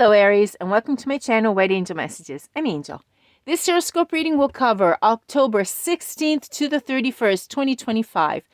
Hello Aries, and welcome to my channel, White Angel Messages. I'm Angel. This horoscope reading will cover October 16th to the 31st, 2025.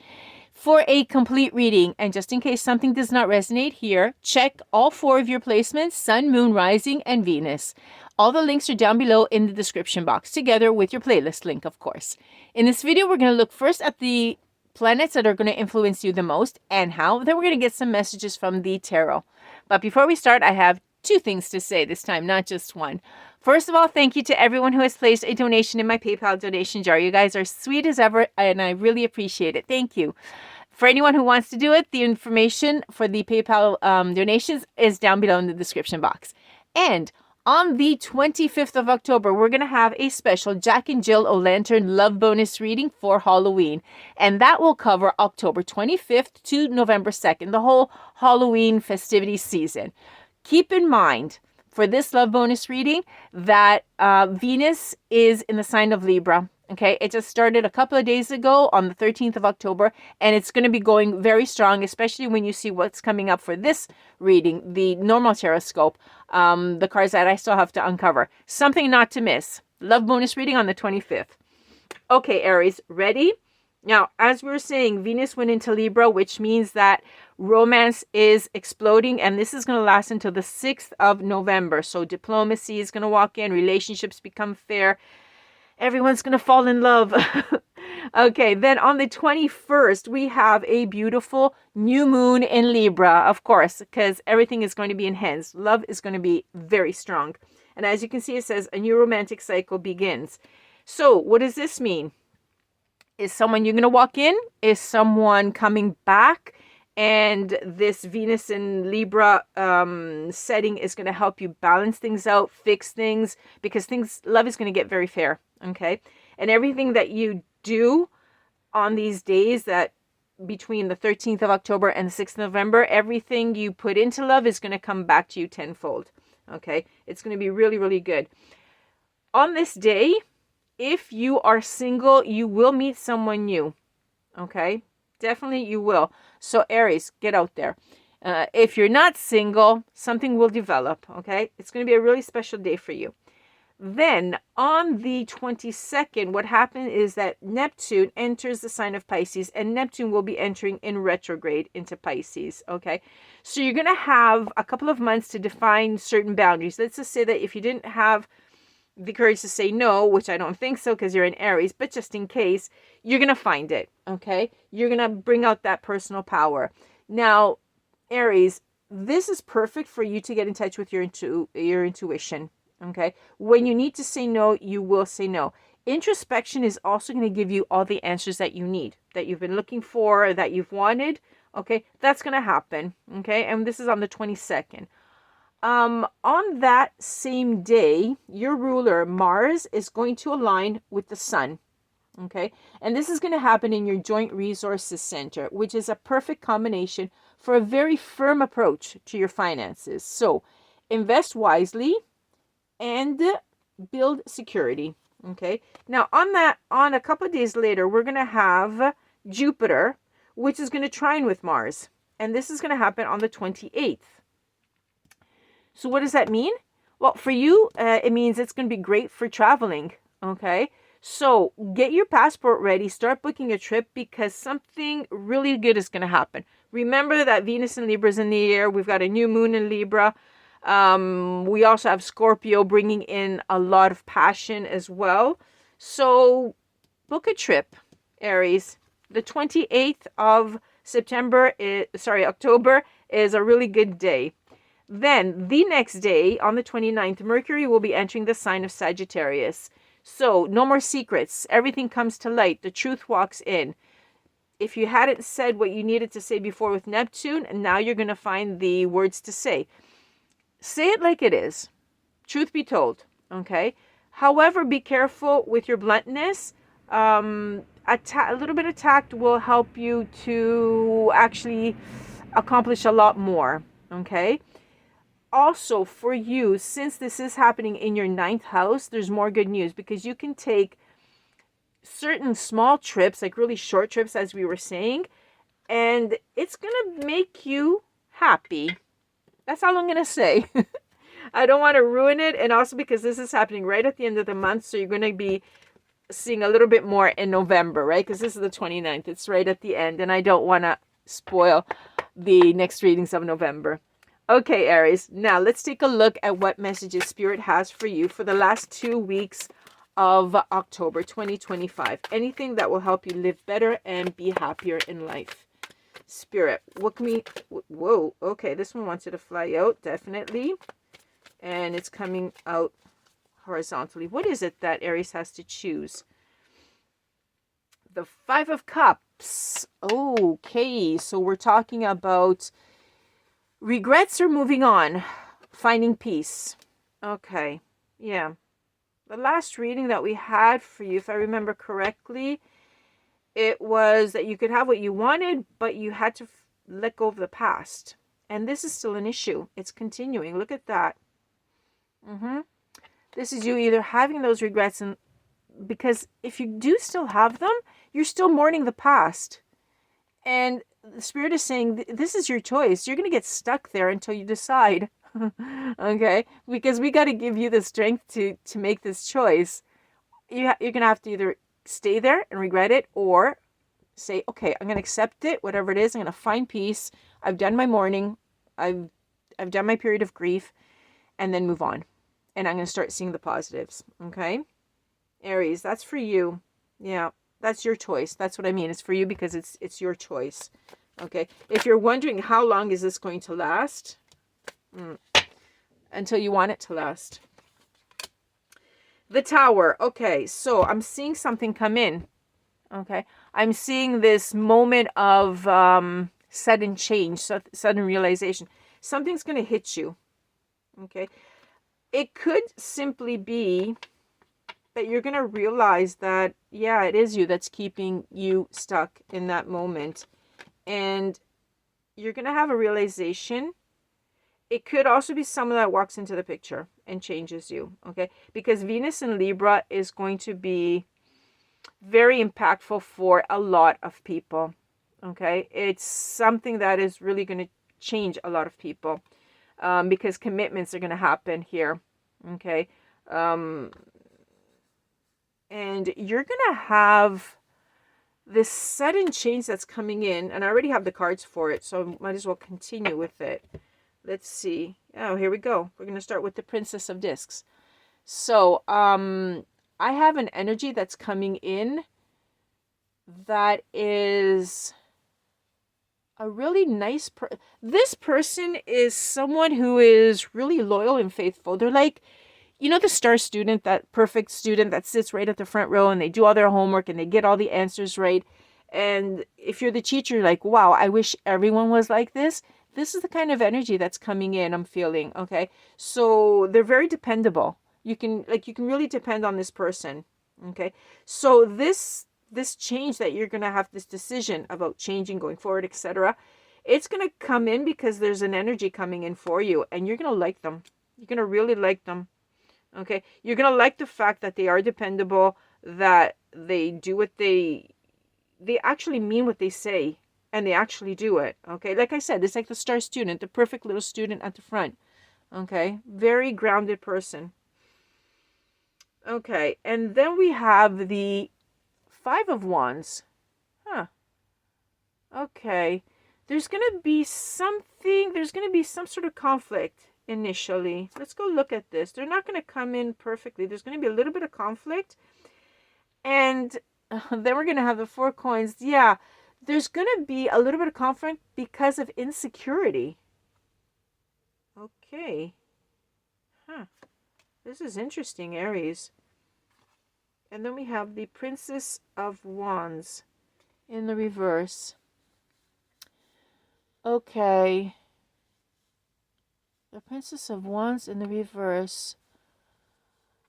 For a complete reading, and just in case something does not resonate here, check all 4 of your placements, Sun, Moon, Rising, and Venus. All the links are down below in the description box, together with your playlist link, of course. In this video, we're going to look first at the planets that are going to influence you the most and how. Then we're going to get some messages from the tarot. But before we start, I have 2 things to say this time, not just one. First of all, thank you to everyone who has placed a donation in my PayPal donation jar. You guys are sweet as ever, and I really appreciate it. Thank you. For anyone who wants to do it, the information for the PayPal donations is down below in the description box. And on the 25th of October, we're going to have a special Jack and Jill O'Lantern Love Bonus reading for Halloween. And that will cover October 25th to November 2nd, the whole Halloween festivity season. Keep in mind, for this love bonus reading, that Venus is in the sign of Libra. Okay, it just started a couple of days ago on the 13th of October, and it's going to be going very strong, especially when you see what's coming up for this reading, the normal Tarotscope, the cards that I still have to uncover. Something not to miss. Love bonus reading on the 25th. Okay, Aries, ready? Now, as we were saying, Venus went into Libra, which means that romance is exploding, and this is going to last until the 6th of November. So diplomacy is going to walk in, relationships become fair, everyone's going to fall in love. Okay, then on the 21st, we have a beautiful new moon in Libra, of course, because everything is going to be enhanced. Love is going to be very strong. And as you can see, it says a new romantic cycle begins. So what does this mean? Is someone you're going to walk in? Is someone coming back? And this Venus in Libra setting is going to help you balance things out, fix things, because love is going to get very fair, okay? And everything that you do on these days, that between the 13th of October and the 6th of November, everything you put into love is going to come back to you tenfold, okay? It's going to be really, really good. On this day, if you are single, you will meet someone new, okay? Definitely you will. So Aries, get out there. If you're not single, something will develop, okay? It's going to be a really special day for you. Then on the 22nd, what happened is that Neptune enters the sign of Pisces, and Neptune will be entering in retrograde into Pisces, okay? So you're going to have a couple of months to define certain boundaries. Let's just say that if you didn't have the courage to say no, which I don't think so because you're in Aries, but just in case, you're going to find it, okay? You're going to bring out that personal power. Now, Aries, this is perfect for you to get in touch with your intuition, okay? When you need to say no, you will say no. Introspection is also going to give you all the answers that you need, that you've been looking for, that you've wanted, okay? That's going to happen, okay? And this is on the 22nd. On that same day, your ruler, Mars, is going to align with the Sun, okay? And this is going to happen in your Joint Resources Center, which is a perfect combination for a very firm approach to your finances. So, invest wisely and build security, okay? Now, on a couple of days later, we're going to have Jupiter, which is going to trine with Mars. And this is going to happen on the 28th. So what does that mean? Well, for you, it means it's going to be great for traveling, okay? So get your passport ready. Start booking a trip because something really good is going to happen. Remember that Venus in Libra is in the air. We've got a new moon in Libra. We also have Scorpio bringing in a lot of passion as well. So book a trip, Aries. The 28th of October is a really good day. Then the next day, on the 29th, Mercury will be entering the sign of Sagittarius. So no more secrets. Everything comes to light. The truth walks in. If you hadn't said what you needed to say before with Neptune, now you're going to find the words to say. Say it like it is. Truth be told, okay? However, be careful with your bluntness. A little bit of tact will help you to actually accomplish a lot more, okay? Also, for you, since this is happening in your 9th house, there's more good news because you can take certain small trips, like really short trips, as we were saying, and it's going to make you happy. That's all I'm going to say. I don't want to ruin it. And also because this is happening right at the end of the month. So you're going to be seeing a little bit more in November, right? Because this is the 29th. It's right at the end. And I don't want to spoil the next readings of November. Okay, Aries. Now let's take a look at what messages Spirit has for you for the last 2 weeks of October 2025. Anything that will help you live better and be happier in life. Spirit, what can we... Whoa, okay, this one wants you to fly out, definitely. And it's coming out horizontally. What is it that Aries has to choose? The Five of Cups. Okay, so we're talking about regrets or moving on, finding peace. Okay, yeah. The last reading that we had for you, if I remember correctly, it was that you could have what you wanted, but you had to let go of the past. And this is still an issue. It's continuing. Look at that. This is you either having those regrets, and because if you do still have them, you're still mourning the past. And the Spirit is saying, this is your choice. You're going to get stuck there until you decide. Okay? Because we got to give you the strength to make this choice. You're going to have to either stay there and regret it, or say, okay, I'm going to accept it, whatever it is. I'm going to find peace. I've done my mourning. I've done my period of grief, and then move on. And I'm going to start seeing the positives. Okay? Aries, that's for you. Yeah. That's your choice. That's what I mean. It's for you because it's your choice. Okay. If you're wondering how long is this going to last, until you want it to last. The Tower. Okay. So I'm seeing something come in. Okay. I'm seeing this moment of sudden change, sudden realization. Something's going to hit you. Okay. It could simply be that you're going to realize that, yeah, it is you that's keeping you stuck in that moment. And you're going to have a realization. It could also be someone that walks into the picture and changes you, okay? Because Venus in Libra is going to be very impactful for a lot of people, okay? It's something that is really going to change a lot of people, because commitments are going to happen here, okay? And you're going to have this sudden change that's coming in. And I already have the cards for it, so I might as well continue with it. Let's see. Oh, here we go. We're going to start with the Princess of Discs. So, I have an energy that's coming in that is a really nice this person is someone who is really loyal and faithful. They're like, you know, the star student, that perfect student that sits right at the front row and they do all their homework and they get all the answers right. And if you're the teacher, you're like, wow, I wish everyone was like this. This is the kind of energy that's coming in, I'm feeling, okay? So they're very dependable. You can really depend on this person, okay? So this change that you're going to have, this decision about changing, going forward, etc., it's going to come in because there's an energy coming in for you, and you're going to like them. You're going to really like them. Okay, you're going to like the fact that they are dependable, that they do what they actually mean what they say, and they actually do it. Okay, like I said, it's like the star student, the perfect little student at the front. Okay, very grounded person. Okay, and then we have the Five of Wands. Okay, there's going to be some sort of conflict initially. Let's go look at this. They're not going to come in perfectly. There's going to be a little bit of conflict. And then we're going to have the Four Coins. Yeah, there's going to be a little bit of conflict because of insecurity. Okay. This is interesting, Aries. And then we have the Princess of Wands in the reverse. Okay. The Princess of Wands in the reverse.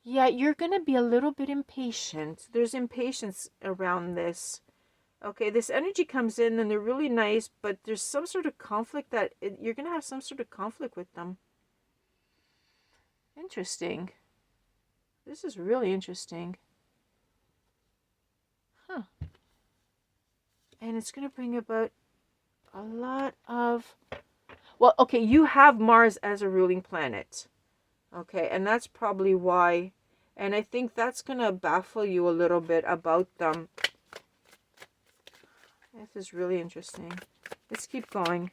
Yeah, you're going to be a little bit impatient. There's impatience around this. Okay, this energy comes in and they're really nice, but there's some sort of conflict you're going to have some sort of conflict with them. Interesting. This is really interesting. And it's going to bring about a lot of... Well, okay, you have Mars as a ruling planet. Okay, and that's probably why. And I think that's going to baffle you a little bit about them. This is really interesting. Let's keep going.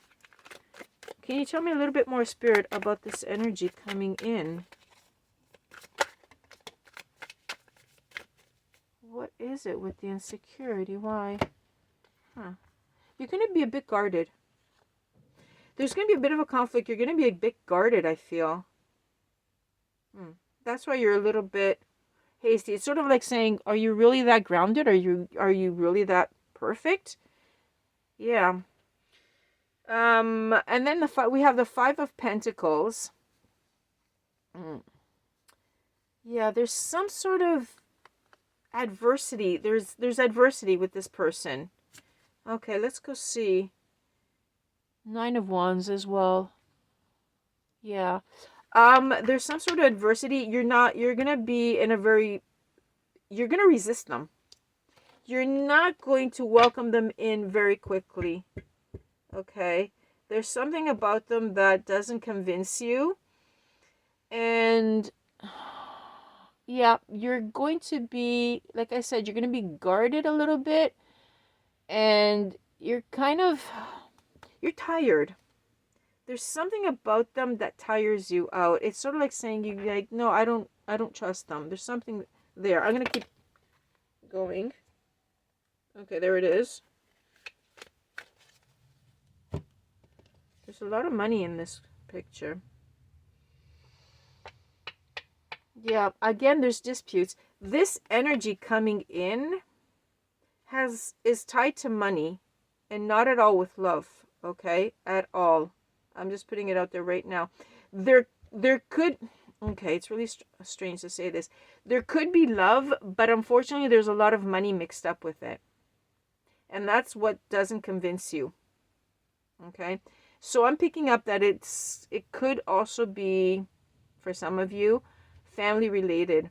Can you tell me a little bit more, Spirit, about this energy coming in? What is it with the insecurity? Why? You're going to be a bit guarded. There's going to be a bit of a conflict. You're going to be a bit guarded, I feel. That's why you're a little bit hasty. It's sort of like saying, are you really that grounded? Are you really that perfect? Yeah. And then we have the Five of Pentacles. Yeah, there's some sort of adversity. There's adversity with this person. Okay, let's go see. Nine of Wands as well. Yeah. There's some sort of adversity. You're gonna be in a very, you're gonna resist them. You're not going to welcome them in very quickly. Okay. There's something about them that doesn't convince you. And yeah, you're going to be, like I said, you're going to be guarded a little bit. And you're tired. There's something about them that tires you out. It's sort of like saying you like, no, I don't trust them. There's something there. I'm going to keep going. Okay, there it is. There's a lot of money in this picture. Yeah, again, there's disputes. This energy coming in is tied to money and not at all with love, okay? At all. I'm just putting it out there right now. There could, okay, it's really strange to say this. There could be love, but unfortunately there's a lot of money mixed up with it. And that's what doesn't convince you. Okay? So I'm picking up that it could also be, for some of you, family related,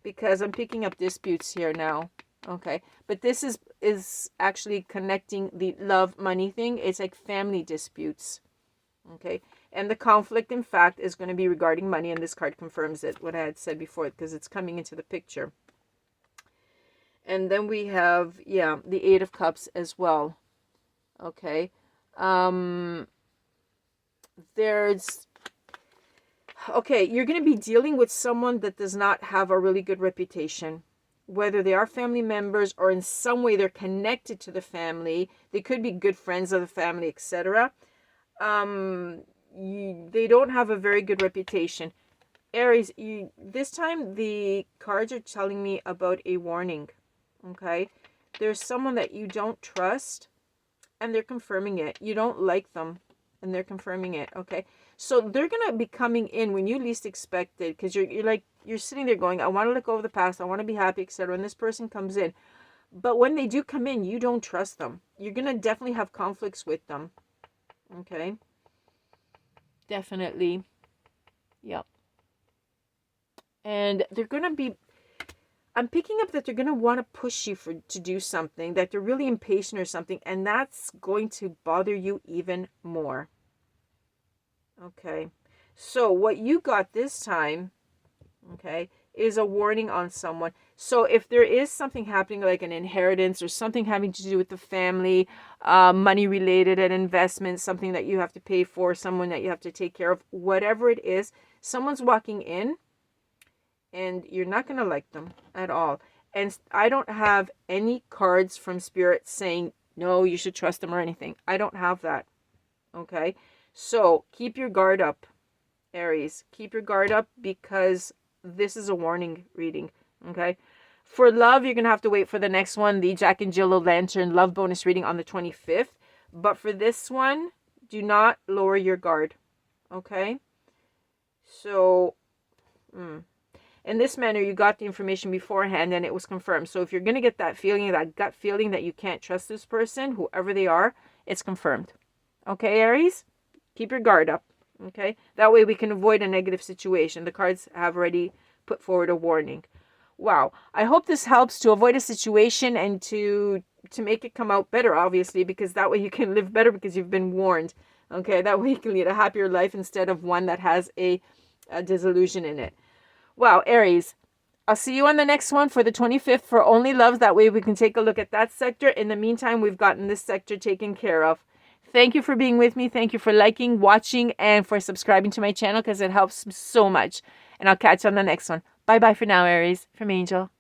because I'm picking up disputes here now. Okay, but this is actually connecting the love money thing. It's like family disputes. Okay, and the conflict, in fact, is going to be regarding money, and this card confirms it, what I had said before, because it's coming into the picture. And then we have, yeah, the Eight of Cups as well. Okay, okay, you're going to be dealing with someone that does not have a really good reputation. Whether they are family members or in some way they're connected to the family. They could be good friends of the family, etc. They don't have a very good reputation. Aries, this time the cards are telling me about a warning. Okay? There's someone that you don't trust, and they're confirming it. You don't like them, and they're confirming it. Okay? So they're going to be coming in when you least expect it, because you're sitting there going, I want to let go of the past, I want to be happy, etc. And this person comes in. But when they do come in, you don't trust them. You're going to definitely have conflicts with them. Okay? Definitely. Yep. And they're going to be, I'm picking up that they're going to want to push you to do something, that they're really impatient or something, and that's going to bother you even more. Okay, so what you got this time, okay, is a warning on someone. So if there is something happening like an inheritance or something having to do with the family, money related, an investment, something that you have to pay for, someone that you have to take care of, whatever it is, someone's walking in and you're not going to like them at all. And I don't have any cards from Spirit saying, no, you should trust them or anything. I don't have that. Okay. So keep your guard up, Aries. Keep your guard up, because this is a warning reading, okay? For love, you're going to have to wait for the next one, the Jack and Jill Lantern love bonus reading on the 25th. But for this one, do not lower your guard, okay? So, in this manner, you got the information beforehand and it was confirmed. So if you're going to get that feeling, that gut feeling that you can't trust this person, whoever they are, it's confirmed. Okay, Aries? Keep your guard up, okay? That way we can avoid a negative situation. The cards have already put forward a warning. Wow. I hope this helps to avoid a situation and to make it come out better, obviously, because that way you can live better because you've been warned, okay? That way you can lead a happier life instead of one that has a disillusion in it. Wow, Aries. I'll see you on the next one for the 25th for Only Love. That way we can take a look at that sector. In the meantime, we've gotten this sector taken care of. Thank you for being with me. Thank you for liking, watching, and for subscribing to my channel because it helps so much. And I'll catch you on the next one. Bye-bye for now, Aries. From Angel.